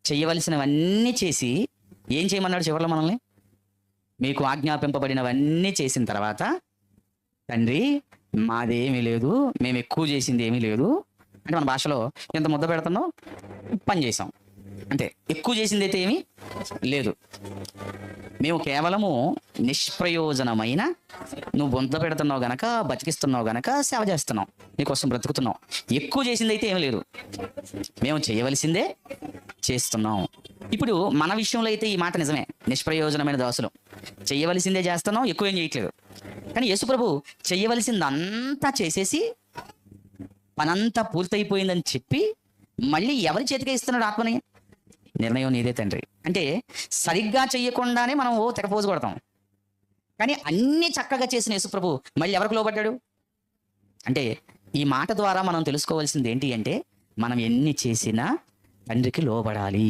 చేయవలసినవన్నీ చేసి ఏం చేయమన్నాడు చివరిలో మనల్ని? మీకు ఆజ్ఞాపింపబడినవన్నీ చేసిన తర్వాత, తండ్రి మాదేమీ లేదు, మేము ఎక్కువ చేసింది ఏమీ లేదు అంటే మన భాషలో ఎంత ముద్ద పెడుతున్నావు, పని చేసాం అంతే, ఎక్కువ చేసింది అయితే ఏమీ లేదు. మేము కేవలము నిష్ప్రయోజనమైన, నువ్వు బొంత పెడుతున్నావు గనక, బతికిస్తున్నావు గనక సేవ చేస్తున్నావు, నీకోసం బ్రతుకుతున్నావు. ఎక్కువ చేసింది అయితే ఏమీ లేదు, మేము చేయవలసిందే చేస్తున్నాం. ఇప్పుడు మన విషయంలో అయితే ఈ మాట నిజమే, నిష్ప్రయోజనమైన దాసులు, చేయవలసిందే చేస్తున్నాం, ఎక్కువ ఏం చేయట్లేదు. కానీ యేసుప్రభు చేయవలసిందంతా చేసేసి పనంతా పూర్తయిపోయిందని చెప్పి మళ్ళీ ఎవరి చేతికే ఇస్తున్నాడు ఆత్మని? నిర్ణయం నీదే తండ్రి అంటే సరిగ్గా చెయ్యకుండానే మనం తెగపోజు కొడతాం. కానీ అన్ని చక్కగా చేసిన యేసుప్రభు మళ్ళీ ఎవరికి లోబడ్డాడు అంటే, ఈ మాట ద్వారా మనం తెలుసుకోవాల్సింది ఏంటి అంటే, మనం ఎన్ని చేసినా తండ్రికి లోబడాలి.